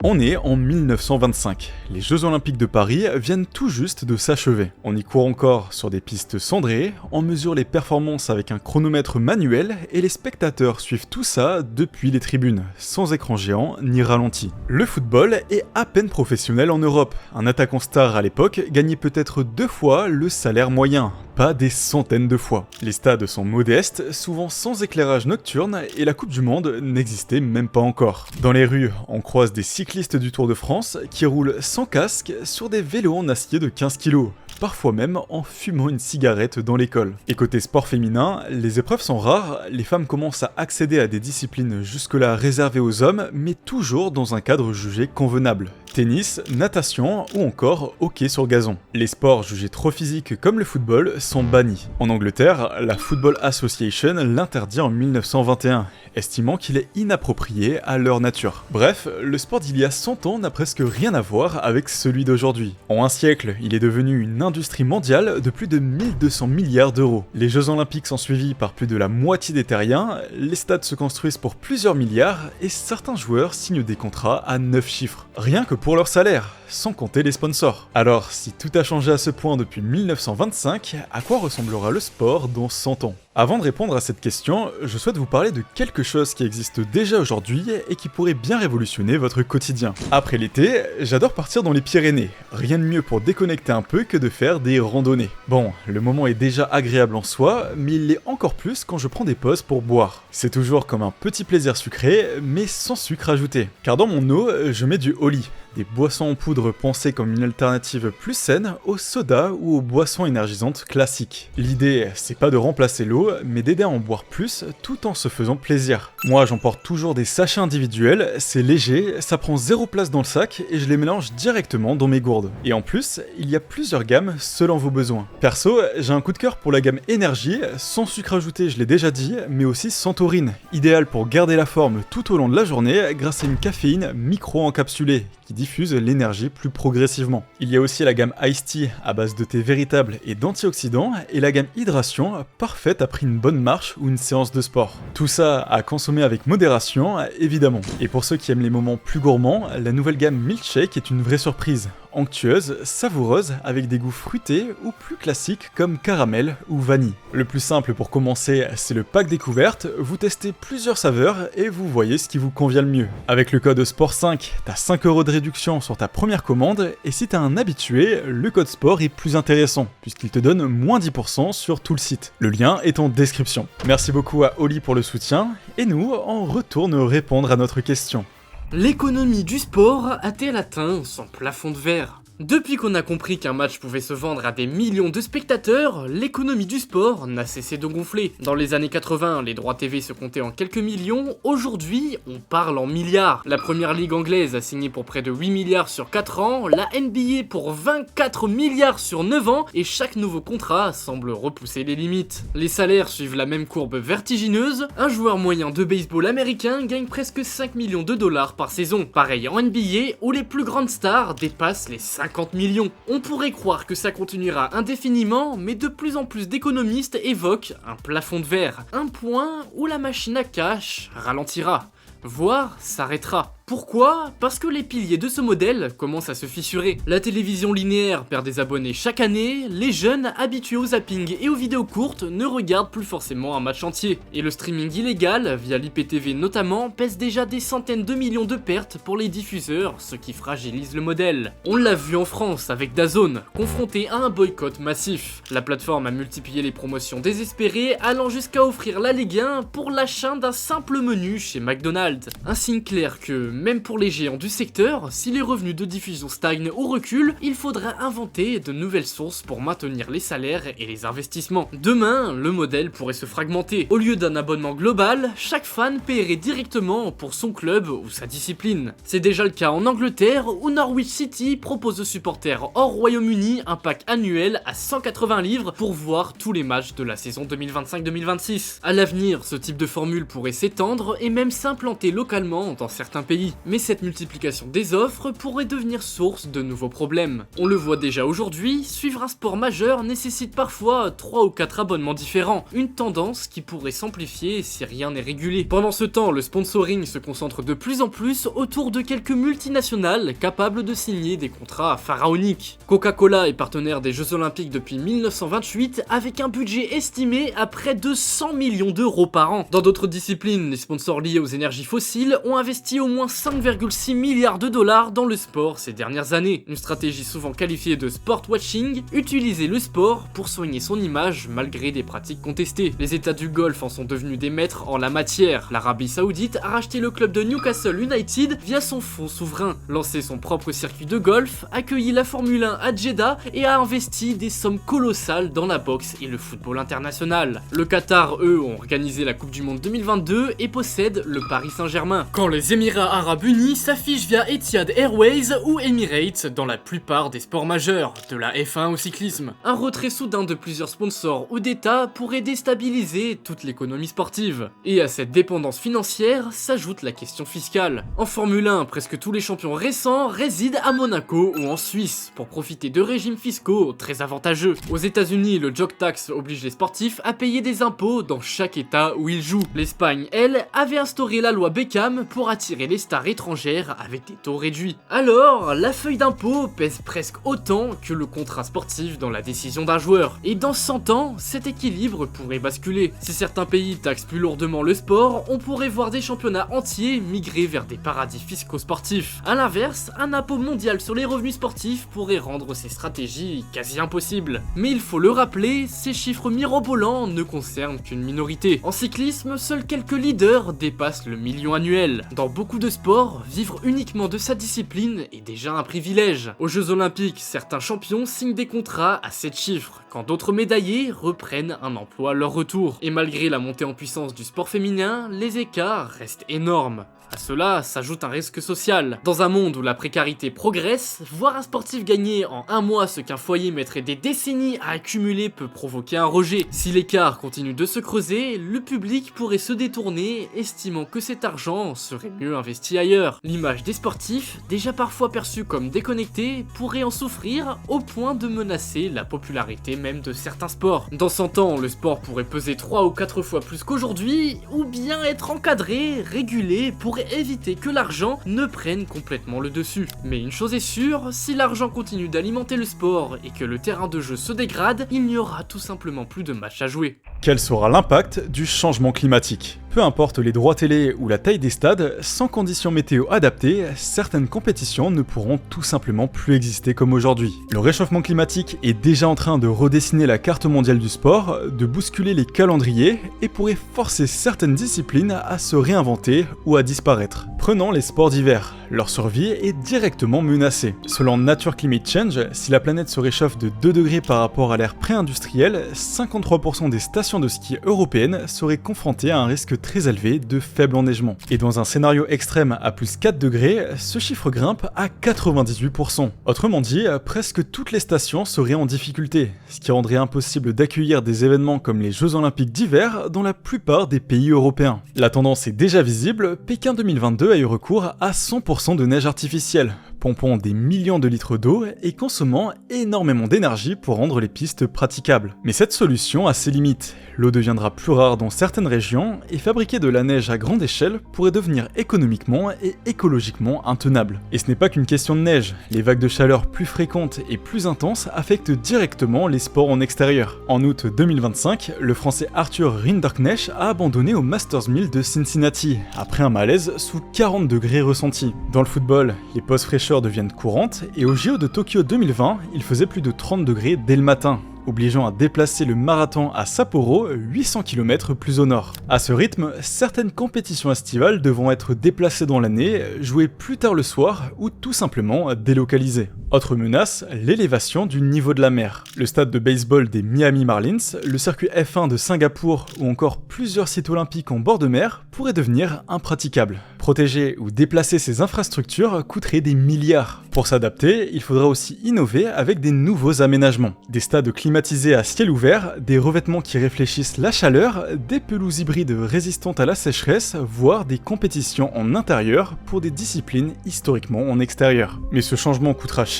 On est en 1925. Les Jeux Olympiques de Paris viennent tout juste de s'achever. On y court encore sur des pistes cendrées, on mesure les performances avec un chronomètre manuel et les spectateurs suivent tout ça depuis les tribunes, sans écran géant ni ralenti. Le football est à peine professionnel en Europe. Un attaquant star à l'époque gagnait peut-être 2 fois le salaire moyen, pas des centaines de fois. Les stades sont modestes, souvent sans éclairage nocturne et la Coupe du Monde n'existait même pas encore. Dans les rues, on croise des cyclistes du Tour de France qui roulent sans casque sur des vélos en acier de 15 kg, parfois même en fumant une cigarette dans l'école. Et côté sport féminin, les épreuves sont rares, les femmes commencent à accéder à des disciplines jusque-là réservées aux hommes, mais toujours dans un cadre jugé convenable. Tennis, natation ou encore hockey sur gazon. Les sports jugés trop physiques comme le football sont bannis. En Angleterre, la Football Association l'interdit en 1921, estimant qu'il est inapproprié à leur nature. Bref, le sport d'il y a 100 ans n'a presque rien à voir avec celui d'aujourd'hui. En un siècle, il est devenu une industrie mondiale de plus de 1200 milliards d'euros. Les Jeux Olympiques sont suivis par plus de la moitié des terriens, les stades se construisent pour plusieurs milliards et certains joueurs signent des contrats à 9 chiffres. Rien que pour leur salaire, sans compter les sponsors. Alors, si tout a changé à ce point depuis 1925, à quoi ressemblera le sport dans 100 ans ? Avant de répondre à cette question, je souhaite vous parler de quelque chose qui existe déjà aujourd'hui et qui pourrait bien révolutionner votre quotidien. Après l'été, j'adore partir dans les Pyrénées. Rien de mieux pour déconnecter un peu que de faire des randonnées. Bon, le moment est déjà agréable en soi, mais il l'est encore plus quand je prends des pauses pour boire. C'est toujours comme un petit plaisir sucré, mais sans sucre ajouté. Car dans mon eau, je mets du Oli, des boissons en poudre pensées comme une alternative plus saine aux sodas ou aux boissons énergisantes classiques. L'idée, c'est pas de remplacer l'eau, mais d'aider à en boire plus tout en se faisant plaisir. Moi, j'emporte toujours des sachets individuels, c'est léger, ça prend 0 place dans le sac et je les mélange directement dans mes gourdes. Et en plus, il y a plusieurs gammes selon vos besoins. Perso, j'ai un coup de cœur pour la gamme énergie, sans sucre ajouté, je l'ai déjà dit, mais aussi sans taurine, idéal pour garder la forme tout au long de la journée grâce à une caféine micro-encapsulée qui diffuse l'énergie plus progressivement. Il y a aussi la gamme Ice Tea à base de thé véritable et d'antioxydants et la gamme Hydration parfaite après une bonne marche ou une séance de sport. Tout ça à consommer avec modération évidemment. Et pour ceux qui aiment les moments plus gourmands, la nouvelle gamme Milkshake est une vraie surprise. Onctueuse, savoureuse, avec des goûts fruités ou plus classiques comme caramel ou vanille. Le plus simple pour commencer, c'est le pack découverte, vous testez plusieurs saveurs et vous voyez ce qui vous convient le mieux. Avec le code SPORT5, t'as 5 € de réduction sur ta première commande et si t'es un habitué, le code SPORT est plus intéressant puisqu'il te donne moins 10% sur tout le site. Le lien est en description. Merci beaucoup à Oli pour le soutien et nous, on retourne répondre à notre question. L'économie du sport a-t-elle atteint son plafond de verre ? Depuis qu'on a compris qu'un match pouvait se vendre à des millions de spectateurs, l'économie du sport n'a cessé de gonfler. Dans les années 80, les droits TV se comptaient en quelques millions, aujourd'hui on parle en milliards. La première ligue anglaise a signé pour près de 8 milliards sur 4 ans, la NBA pour 24 milliards sur 9 ans, et chaque nouveau contrat semble repousser les limites. Les salaires suivent la même courbe vertigineuse, un joueur moyen de baseball américain gagne presque 5 millions de dollars par saison. Pareil en NBA, où les plus grandes stars dépassent les 50 millions. On pourrait croire que ça continuera indéfiniment, mais de plus en plus d'économistes évoquent un plafond de verre. Un point où la machine à cash ralentira, voire s'arrêtera. Pourquoi ? Parce que les piliers de ce modèle commencent à se fissurer. La télévision linéaire perd des abonnés chaque année, les jeunes habitués au zapping et aux vidéos courtes ne regardent plus forcément un match entier. Et le streaming illégal, via l'IPTV notamment, pèse déjà des centaines de millions de pertes pour les diffuseurs, ce qui fragilise le modèle. On l'a vu en France avec DAZN, confronté à un boycott massif. La plateforme a multiplié les promotions désespérées, allant jusqu'à offrir la Ligue 1 pour l'achat d'un simple menu chez McDonald's. Un signe clair que, même pour les géants du secteur, si les revenus de diffusion stagnent ou reculent, il faudra inventer de nouvelles sources pour maintenir les salaires et les investissements. Demain, le modèle pourrait se fragmenter. Au lieu d'un abonnement global, chaque fan paierait directement pour son club ou sa discipline. C'est déjà le cas en Angleterre où Norwich City propose aux supporters hors Royaume-Uni un pack annuel à 180 livres pour voir tous les matchs de la saison 2025-2026. À l'avenir, ce type de formule pourrait s'étendre et même s'implanter localement dans certains pays. oui, mais cette multiplication des offres pourrait devenir source de nouveaux problèmes. On le voit déjà aujourd'hui, suivre un sport majeur nécessite parfois 3 ou 4 abonnements différents, une tendance qui pourrait s'amplifier si rien n'est régulé. Pendant ce temps, le sponsoring se concentre de plus en plus autour de quelques multinationales capables de signer des contrats pharaoniques. Coca-Cola est partenaire des Jeux Olympiques depuis 1928 avec un budget estimé à près de 100 millions d'euros par an. Dans d'autres disciplines, les sponsors liés aux énergies fossiles ont investi au moins 5,6 milliards de dollars dans le sport ces dernières années. Une stratégie souvent qualifiée de sport washing, utiliser le sport pour soigner son image malgré des pratiques contestées. Les États du Golfe en sont devenus des maîtres en la matière. L'Arabie Saoudite a racheté le club de Newcastle United via son fonds souverain, lancé son propre circuit de golf, accueilli la Formule 1 à Jeddah et a investi des sommes colossales dans la boxe et le football international. Le Qatar, eux, ont organisé la Coupe du Monde 2022 et possèdent le Paris Saint-Germain. Quand les Émirats Arabes Unis s'affichent via Etihad Airways ou Emirates dans la plupart des sports majeurs, de la F1 au cyclisme. Un retrait soudain de plusieurs sponsors ou d'États pourrait déstabiliser toute l'économie sportive. Et à cette dépendance financière s'ajoute la question fiscale. En Formule 1, presque tous les champions récents résident à Monaco ou en Suisse pour profiter de régimes fiscaux très avantageux. Aux États-Unis, le jog tax oblige les sportifs à payer des impôts dans chaque état où ils jouent. L'Espagne, elle, avait instauré la loi Beckham pour attirer les stars étrangères avec des taux réduits. Alors, la feuille d'impôt pèse presque autant que le contrat sportif dans la décision d'un joueur. Et dans 100 ans, cet équilibre pourrait basculer. Si certains pays taxent plus lourdement le sport, on pourrait voir des championnats entiers migrer vers des paradis fiscaux sportifs. A l'inverse, un impôt mondial sur les revenus sportifs pourrait rendre ces stratégies quasi impossibles. Mais il faut le rappeler, ces chiffres mirobolants ne concernent qu'une minorité. En cyclisme, seuls quelques leaders dépassent le million annuel. Dans beaucoup de sports, vivre uniquement de sa discipline est déjà un privilège. Aux Jeux Olympiques, certains champions signent des contrats à 7 chiffres, quand d'autres médaillés reprennent un emploi à leur retour. Et malgré la montée en puissance du sport féminin, les écarts restent énormes. À cela s'ajoute un risque social. Dans un monde où la précarité progresse, voir un sportif gagner en un mois ce qu'un foyer mettrait des décennies à accumuler peut provoquer un rejet. Si l'écart continue de se creuser, le public pourrait se détourner, estimant que cet argent serait mieux investi ailleurs. L'image des sportifs, déjà parfois perçue comme déconnectée, pourrait en souffrir au point de menacer la popularité même de certains sports. Dans 100 ans, le sport pourrait peser 3 ou 4 fois plus qu'aujourd'hui, ou bien être encadré, régulé pour éviter que l'argent ne prenne complètement le dessus. Mais une chose est sûre, si l'argent continue d'alimenter le sport et que le terrain de jeu se dégrade, il n'y aura tout simplement plus de matchs à jouer. Quel sera l'impact du changement climatique ? Peu importe les droits télé ou la taille des stades, sans conditions météo adaptées, certaines compétitions ne pourront tout simplement plus exister comme aujourd'hui. Le réchauffement climatique est déjà en train de redessiner la carte mondiale du sport, de bousculer les calendriers et pourrait forcer certaines disciplines à se réinventer ou à disparaître. Prenons les sports d'hiver. Leur survie est directement menacée. Selon Nature Climate Change, si la planète se réchauffe de 2 degrés par rapport à l'ère pré-industrielle, 53% des stations de ski européennes seraient confrontées à un risque très élevé de faible enneigement. Et dans un scénario extrême à plus 4 degrés, ce chiffre grimpe à 98%. Autrement dit, presque toutes les stations seraient en difficulté, ce qui rendrait impossible d'accueillir des événements comme les Jeux Olympiques d'hiver dans la plupart des pays européens. La tendance est déjà visible, Pékin 2022 a eu recours à 100% de neige artificielle, pompant des millions de litres d'eau et consommant énormément d'énergie pour rendre les pistes praticables. Mais cette solution a ses limites. L'eau deviendra plus rare dans certaines régions et fabriquer de la neige à grande échelle pourrait devenir économiquement et écologiquement intenable. Et ce n'est pas qu'une question de neige, les vagues de chaleur plus fréquentes et plus intenses affectent directement les sports en extérieur. En août 2025, le français Arthur Rinderknecht a abandonné au Masters 1000 de Cincinnati, après un malaise sous 40 degrés ressentis. Dans le football, les pauses fraîcheurs deviennent courantes et au JO de Tokyo 2020, il faisait plus de 30 degrés dès le matin, obligeant à déplacer le marathon à Sapporo 800 km plus au nord. À ce rythme, certaines compétitions estivales devront être déplacées dans l'année, jouées plus tard le soir ou tout simplement délocalisées. Autre menace, l'élévation du niveau de la mer. Le stade de baseball des Miami Marlins, le circuit F1 de Singapour ou encore plusieurs sites olympiques en bord de mer pourraient devenir impraticables. Protéger ou déplacer ces infrastructures coûterait des milliards. Pour s'adapter, il faudra aussi innover avec des nouveaux aménagements. Des stades climatisés à ciel ouvert, des revêtements qui réfléchissent la chaleur, des pelouses hybrides résistantes à la sécheresse, voire des compétitions en intérieur pour des disciplines historiquement en extérieur. Mais ce changement coûtera cher,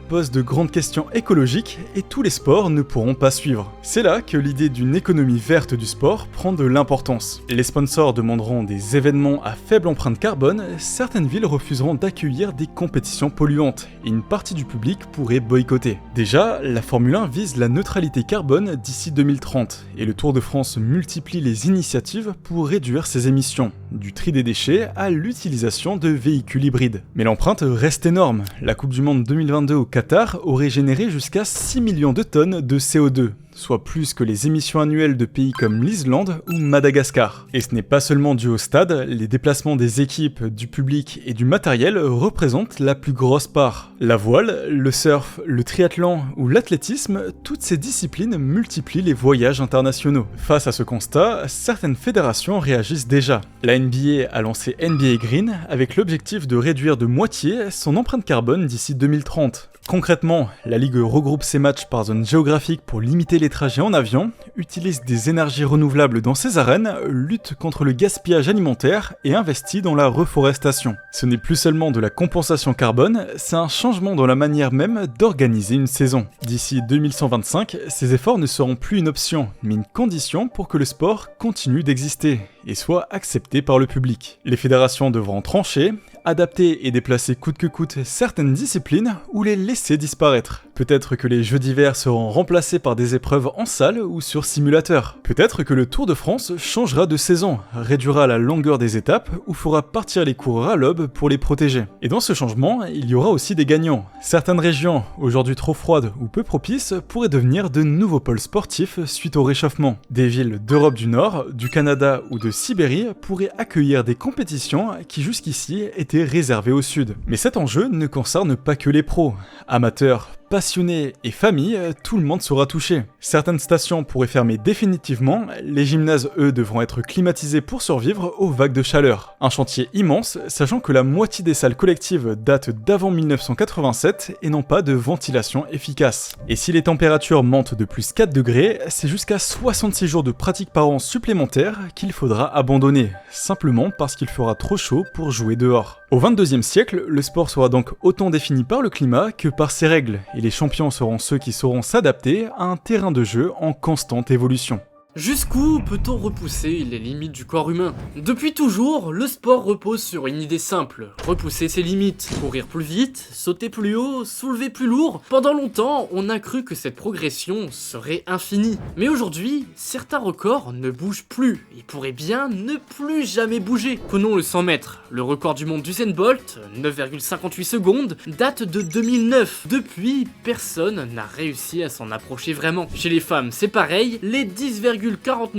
pose de grandes questions écologiques et tous les sports ne pourront pas suivre. C'est là que l'idée d'une économie verte du sport prend de l'importance. Les sponsors demanderont des événements à faible empreinte carbone, certaines villes refuseront d'accueillir des compétitions polluantes et une partie du public pourrait boycotter. Déjà, la Formule 1 vise la neutralité carbone d'ici 2030 et le Tour de France multiplie les initiatives pour réduire ses émissions, du tri des déchets à l'utilisation de véhicules hybrides. Mais l'empreinte reste énorme. La Coupe du Monde 2022 au Qatar aurait généré jusqu'à 6 millions de tonnes de CO2. Soit plus que les émissions annuelles de pays comme l'Islande ou Madagascar. Et ce n'est pas seulement dû au stade, les déplacements des équipes, du public et du matériel représentent la plus grosse part. La voile, le surf, le triathlon ou l'athlétisme, toutes ces disciplines multiplient les voyages internationaux. Face à ce constat, certaines fédérations réagissent déjà. La NBA a lancé NBA Green avec l'objectif de réduire de moitié son empreinte carbone d'ici 2030. Concrètement, la Ligue regroupe ses matchs par zone géographique pour limiter les trajets en avion, utilise des énergies renouvelables dans ses arènes, lutte contre le gaspillage alimentaire et investit dans la reforestation. Ce n'est plus seulement de la compensation carbone, c'est un changement dans la manière même d'organiser une saison. D'ici 2125, ces efforts ne seront plus une option, mais une condition pour que le sport continue d'exister et soit accepté par le public. Les fédérations devront trancher, adapter et déplacer coûte que coûte certaines disciplines ou les laisser disparaître. Peut-être que les jeux d'hiver seront remplacés par des épreuves en salle ou sur simulateur. Peut-être que le Tour de France changera de saison, réduira la longueur des étapes ou fera partir les coureurs à l'aube pour les protéger. Et dans ce changement, il y aura aussi des gagnants. Certaines régions, aujourd'hui trop froides ou peu propices, pourraient devenir de nouveaux pôles sportifs suite au réchauffement. Des villes d'Europe du Nord, du Canada ou de Sibérie pourraient accueillir des compétitions qui jusqu'ici étaient réservées au Sud. Mais cet enjeu ne concerne pas que les pros. Amateurs, passionnés et familles, tout le monde sera touché. Certaines stations pourraient fermer définitivement, les gymnases eux devront être climatisés pour survivre aux vagues de chaleur. Un chantier immense, sachant que la moitié des salles collectives datent d'avant 1987 et n'ont pas de ventilation efficace. Et si les températures montent de plus 4 degrés, c'est jusqu'à 66 jours de pratique par an supplémentaires qu'il faudra abandonner, simplement parce qu'il fera trop chaud pour jouer dehors. Au 22e siècle, le sport sera donc autant défini par le climat que par ses règles, et les champions seront ceux qui sauront s'adapter à un terrain de jeu en constante évolution. Jusqu'où peut-on repousser les limites du corps humain? Depuis toujours, le sport repose sur une idée simple, repousser ses limites, courir plus vite, sauter plus haut, soulever plus lourd. Pendant longtemps, on a cru que cette progression serait infinie. Mais aujourd'hui, certains records ne bougent plus et pourraient bien ne plus jamais bouger. Prenons le 100 mètres. Le record du monde d'Usain Bolt, 9,58 secondes, date de 2009. Depuis, personne n'a réussi à s'en approcher vraiment. Chez les femmes, c'est pareil, les 10,49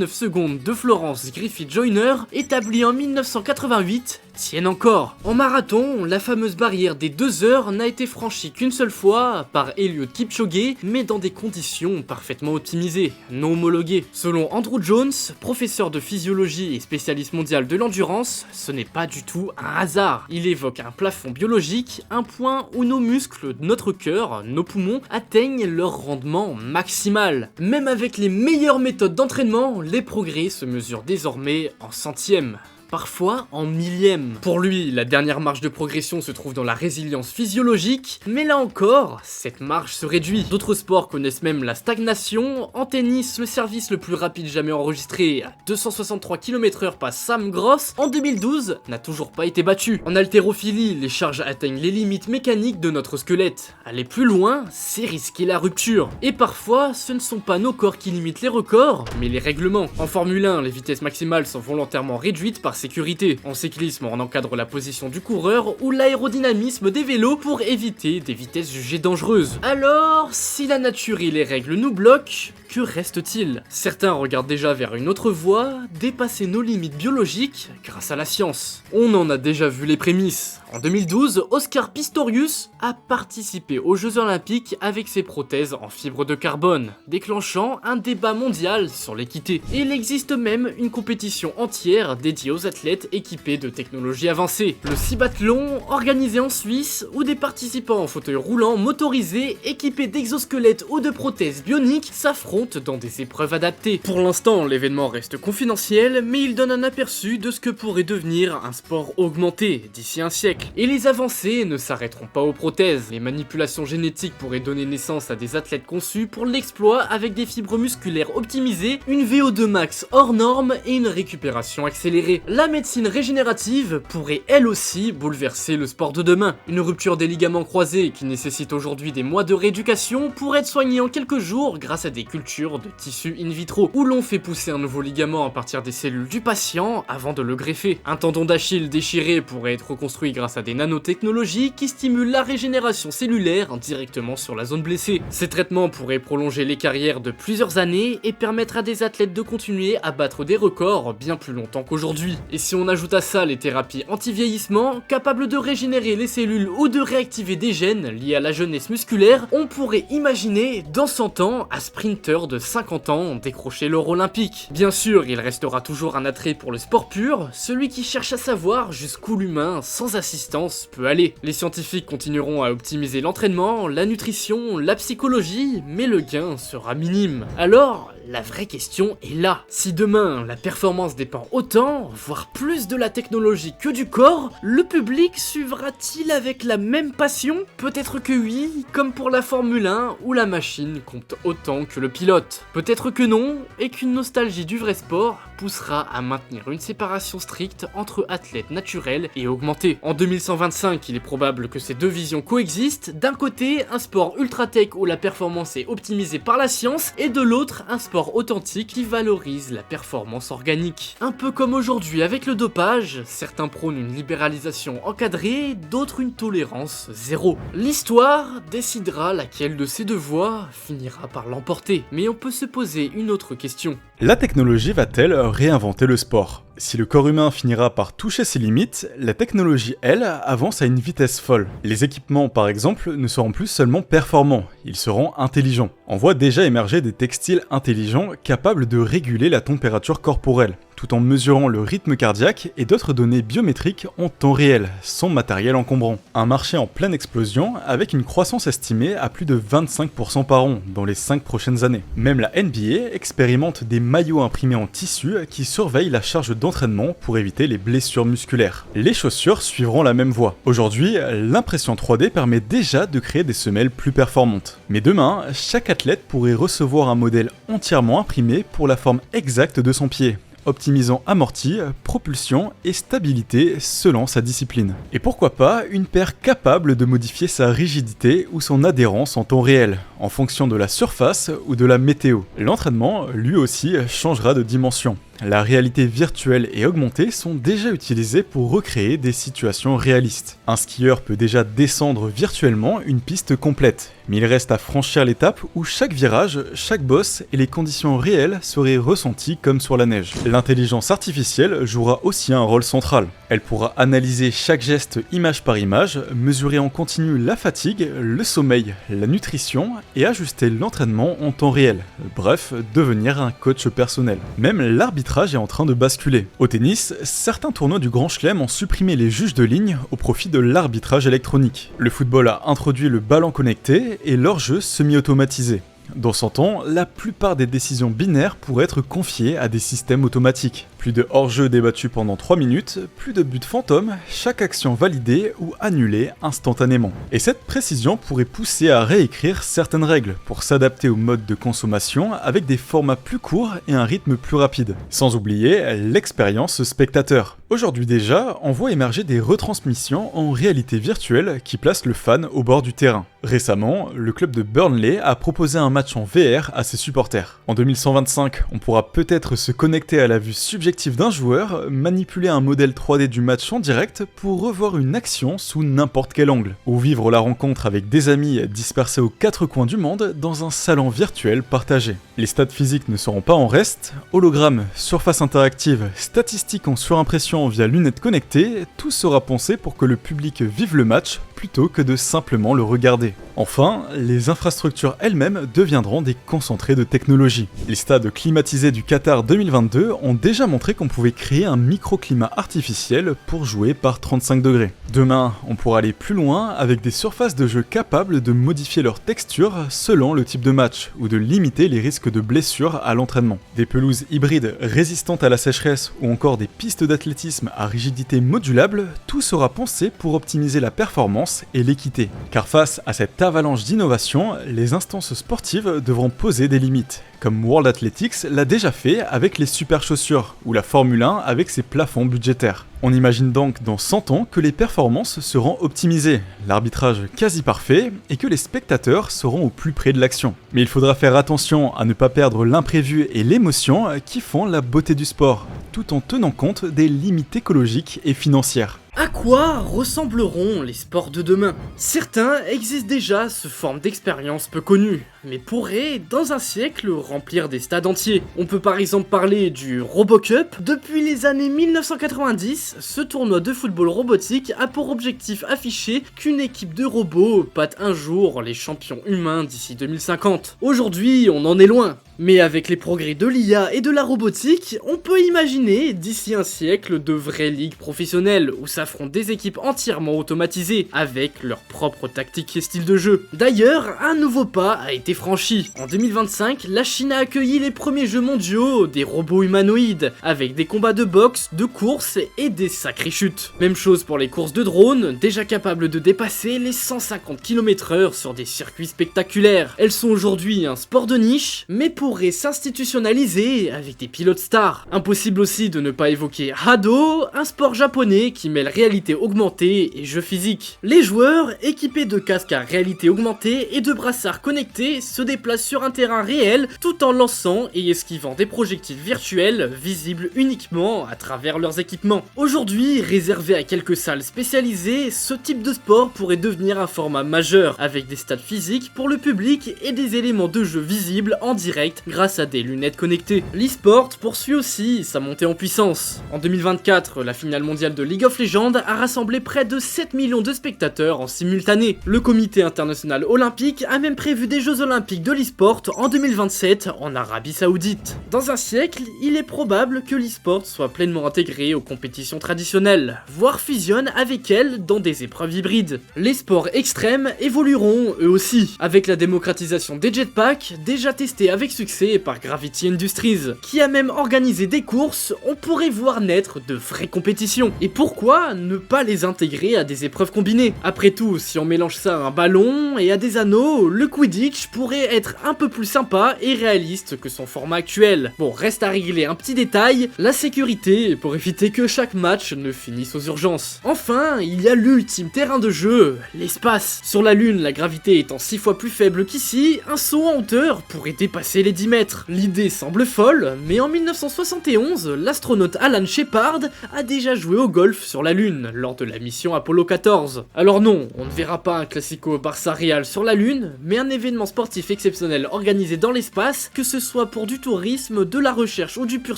secondes de Florence Griffith-Joyner, établie en 1988, tiennent encore. En marathon, la fameuse barrière des 2 heures n'a été franchie qu'une seule fois par Eliud Kipchoge, mais dans des conditions parfaitement optimisées, non homologuées. Selon Andrew Jones, professeur de physiologie et spécialiste mondial de l'endurance, ce n'est pas du tout un hasard. Il évoque un plafond biologique, un point où nos muscles, notre cœur, nos poumons atteignent leur rendement maximal. Même avec les meilleures méthodes d'entraînement, les progrès se mesurent désormais en centièmes. Parfois en millième. Pour lui, la dernière marge de progression se trouve dans la résilience physiologique, mais là encore, cette marge se réduit. D'autres sports connaissent même la stagnation. En tennis, le service le plus rapide jamais enregistré à 263 km/h par Sam Gross en 2012 n'a toujours pas été battu. En haltérophilie, les charges atteignent les limites mécaniques de notre squelette. Aller plus loin, c'est risquer la rupture. Et parfois, ce ne sont pas nos corps qui limitent les records, mais les règlements. En Formule 1, les vitesses maximales sont volontairement réduites par sécurité. En cyclisme, on encadre la position du coureur ou l'aérodynamisme des vélos pour éviter des vitesses jugées dangereuses. Alors, si la nature et les règles nous bloquent, que reste-t-il? Certains regardent déjà vers une autre voie, dépasser nos limites biologiques grâce à la science. On en a déjà vu les prémices. En 2012, Oscar Pistorius a participé aux Jeux Olympiques avec ses prothèses en fibre de carbone, déclenchant un débat mondial sur l'équité. Il existe même une compétition entière dédiée aux athlètes équipés de technologies avancées. Le cibathlon, organisé en Suisse, où des participants en fauteuil roulant motorisés, équipés d'exosquelettes ou de prothèses bioniques, s'affrontent dans des épreuves adaptées. Pour l'instant, l'événement reste confidentiel, mais il donne un aperçu de ce que pourrait devenir un sport augmenté d'ici un siècle. Et les avancées ne s'arrêteront pas aux prothèses. Les manipulations génétiques pourraient donner naissance à des athlètes conçus pour l'exploit avec des fibres musculaires optimisées, une VO2 max hors norme et une récupération accélérée. La médecine régénérative pourrait elle aussi bouleverser le sport de demain. Une rupture des ligaments croisés qui nécessite aujourd'hui des mois de rééducation pourrait être soignée en quelques jours grâce à des cultures de tissus in vitro, où l'on fait pousser un nouveau ligament à partir des cellules du patient avant de le greffer. Un tendon d'Achille déchiré pourrait être reconstruit grâce à des nanotechnologies qui stimulent la régénération cellulaire directement sur la zone blessée. Ces traitements pourraient prolonger les carrières de plusieurs années et permettre à des athlètes de continuer à battre des records bien plus longtemps qu'aujourd'hui. Et si on ajoute à ça les thérapies anti-vieillissement, capables de régénérer les cellules ou de réactiver des gènes liés à la jeunesse musculaire, on pourrait imaginer dans 100 ans un sprinter de 50 ans décrocher l'or olympique. Bien sûr, il restera toujours un attrait pour le sport pur, celui qui cherche à savoir jusqu'où l'humain sans assistance peut aller. Les scientifiques continueront à optimiser l'entraînement, la nutrition, la psychologie, mais le gain sera minime. Alors, la vraie question est là. Si demain, la performance dépend autant, voire plus de la technologie que du corps, le public suivra-t-il avec la même passion? Peut-être que oui, comme pour la Formule 1, où la machine compte autant que le pilote. Peut-être que non, et qu'une nostalgie du vrai sport poussera à maintenir une séparation stricte entre athlètes naturels et augmentés. En 2125, il est probable que ces deux visions coexistent. D'un côté, un sport ultra-tech où la performance est optimisée par la science, et de l'autre, un sport authentique qui valorise la performance organique. Un peu comme aujourd'hui avec le dopage, certains prônent une libéralisation encadrée, d'autres une tolérance zéro. L'histoire décidera laquelle de ces deux voies finira par l'emporter. Mais on peut se poser une autre question. La technologie va-t-elle réinventer le sport? Si le corps humain finira par toucher ses limites, la technologie, elle, avance à une vitesse folle. Les équipements, par exemple, ne seront plus seulement performants, ils seront intelligents. On voit déjà émerger des textiles intelligents capables de réguler la température corporelle, tout en mesurant le rythme cardiaque et d'autres données biométriques en temps réel, sans matériel encombrant. Un marché en pleine explosion, avec une croissance estimée à plus de 25% par an dans les 5 prochaines années. Même la NBA expérimente des maillots imprimés en tissu qui surveillent la charge d'entraînement pour éviter les blessures musculaires. Les chaussures suivront la même voie. Aujourd'hui, l'impression 3D permet déjà de créer des semelles plus performantes. Mais demain, chaque athlète pourrait recevoir un modèle entièrement imprimé pour la forme exacte de son pied, optimisant amorti, propulsion et stabilité selon sa discipline. Et pourquoi pas une paire capable de modifier sa rigidité ou son adhérence en temps réel, en fonction de la surface ou de la météo. L'entraînement, lui aussi, changera de dimension. La réalité virtuelle et augmentée sont déjà utilisées pour recréer des situations réalistes. Un skieur peut déjà descendre virtuellement une piste complète, mais il reste à franchir l'étape où chaque virage, chaque bosse et les conditions réelles seraient ressenties comme sur la neige. L'intelligence artificielle jouera aussi un rôle central. Elle pourra analyser chaque geste image par image, mesurer en continu la fatigue, le sommeil, la nutrition et ajuster l'entraînement en temps réel. Bref, devenir un coach personnel. Même l'arbitrage est en train de basculer. Au tennis, certains tournois du Grand Chelem ont supprimé les juges de ligne au profit de l'arbitrage électronique. Le football a introduit le ballon connecté et l'hors-jeu semi-automatisé. Dans 100 ans, la plupart des décisions binaires pourraient être confiées à des systèmes automatiques. Plus de hors-jeu débattu pendant 3 minutes, plus de buts fantômes, chaque action validée ou annulée instantanément. Et cette précision pourrait pousser à réécrire certaines règles pour s'adapter au mode de consommation avec des formats plus courts et un rythme plus rapide. Sans oublier l'expérience spectateur. Aujourd'hui déjà, on voit émerger des retransmissions en réalité virtuelle qui placent le fan au bord du terrain. Récemment, le club de Burnley a proposé un match en VR à ses supporters. En 2125, on pourra peut-être se connecter à la vue subjective l'objectif d'un joueur, manipuler un modèle 3D du match en direct pour revoir une action sous n'importe quel angle, ou vivre la rencontre avec des amis dispersés aux quatre coins du monde dans un salon virtuel partagé. Les stats physiques ne seront pas en reste, hologrammes, surface interactive, statistiques en surimpression via lunettes connectées, tout sera pensé pour que le public vive le match plutôt que de simplement le regarder. Enfin, les infrastructures elles-mêmes deviendront des concentrés de technologie. Les stades climatisés du Qatar 2022 ont déjà montré qu'on pouvait créer un microclimat artificiel pour jouer par 35 degrés. Demain, on pourra aller plus loin avec des surfaces de jeu capables de modifier leur texture selon le type de match ou de limiter les risques de blessures à l'entraînement. Des pelouses hybrides résistantes à la sécheresse ou encore des pistes d'athlétisme à rigidité modulable, tout sera pensé pour optimiser la performance et l'équité. Car face à cette avalanche d'innovation, les instances sportives devront poser des limites, comme World Athletics l'a déjà fait avec les super chaussures, ou la Formule 1 avec ses plafonds budgétaires. On imagine donc dans 100 ans que les performances seront optimisées, l'arbitrage quasi parfait, et que les spectateurs seront au plus près de l'action. Mais il faudra faire attention à ne pas perdre l'imprévu et l'émotion qui font la beauté du sport, tout en tenant compte des limites écologiques et financières. À quoi ressembleront les sports de demain? Certains existent déjà sous forme d'expériences peu connues, mais pourraient, dans un siècle, remplir des stades entiers. On peut par exemple parler du RoboCup. Depuis les années 1990, ce tournoi de football robotique a pour objectif affiché qu'une équipe de robots batte un jour les champions humains d'ici 2050. Aujourd'hui, on en est loin. Mais avec les progrès de l'IA et de la robotique, on peut imaginer d'ici un siècle de vraies ligues professionnelles où s'affrontent des équipes entièrement automatisées avec leurs propres tactiques et styles de jeu. D'ailleurs, un nouveau pas a été franchi. En 2025, la Chine a accueilli les premiers jeux mondiaux des robots humanoïdes avec des combats de boxe, de course et des sacrées chutes. Même chose pour les courses de drones, déjà capables de dépasser les 150 km/h sur des circuits spectaculaires. Elles sont aujourd'hui un sport de niche, mais pourrait s'institutionnaliser avec des pilotes stars. Impossible aussi de ne pas évoquer Hado, un sport japonais qui mêle réalité augmentée et jeu physique. Les joueurs, équipés de casques à réalité augmentée et de brassards connectés, se déplacent sur un terrain réel tout en lançant et esquivant des projectiles virtuels visibles uniquement à travers leurs équipements. Aujourd'hui, réservé à quelques salles spécialisées, ce type de sport pourrait devenir un format majeur avec des stades physiques pour le public et des éléments de jeu visibles en direct grâce à des lunettes connectées. L'e-sport poursuit aussi sa montée en puissance. En 2024, la finale mondiale de League of Legends a rassemblé près de 7 millions de spectateurs en simultané. Le comité international olympique a même prévu des Jeux olympiques de l'e-sport en 2027 en Arabie Saoudite. Dans un siècle, il est probable que l'e-sport soit pleinement intégré aux compétitions traditionnelles, voire fusionne avec elles dans des épreuves hybrides. Les sports extrêmes évolueront eux aussi, avec la démocratisation des jetpacks, déjà testés avec succès par Gravity Industries, qui a même organisé des courses. On pourrait voir naître de vraies compétitions. Et pourquoi ne pas les intégrer à des épreuves combinées? Après tout, si on mélange ça à un ballon et à des anneaux, le Quidditch pourrait être un peu plus sympa et réaliste que son format actuel. Bon, reste à régler un petit détail, la sécurité, pour éviter que chaque match ne finisse aux urgences. Enfin, il y a l'ultime terrain de jeu, l'espace. Sur la Lune, la gravité étant 6 fois plus faible qu'ici, un saut en hauteur pourrait dépasser les 10 mètres. L'idée semble folle, mais en 1971, l'astronaute Alan Shepard a déjà joué au golf sur la Lune lors de la mission Apollo 14. Alors non, on ne verra pas un classico Barça Real sur la Lune, mais un événement sportif exceptionnel organisé dans l'espace, que ce soit pour du tourisme, de la recherche ou du pur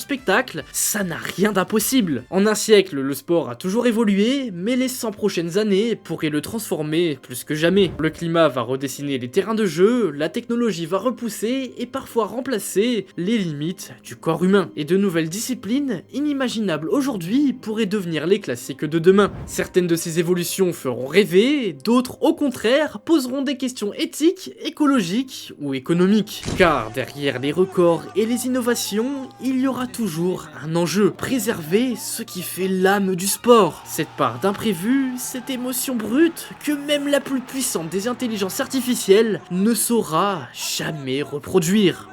spectacle, ça n'a rien d'impossible. En un siècle, le sport a toujours évolué, mais les 100 prochaines années pourraient le transformer plus que jamais. Le climat va redessiner les terrains de jeu, la technologie va repousser et parfois remplacer les limites du corps humain. Et de nouvelles disciplines, inimaginables aujourd'hui, pourraient devenir les classiques de demain. Certaines de ces évolutions feront rêver, d'autres au contraire poseront des questions éthiques, écologiques ou économiques. Car derrière les records et les innovations, il y aura toujours un enjeu: préserver ce qui fait l'âme du sport. Cette part d'imprévu, cette émotion brute que même la plus puissante des intelligences artificielles ne saura jamais reproduire.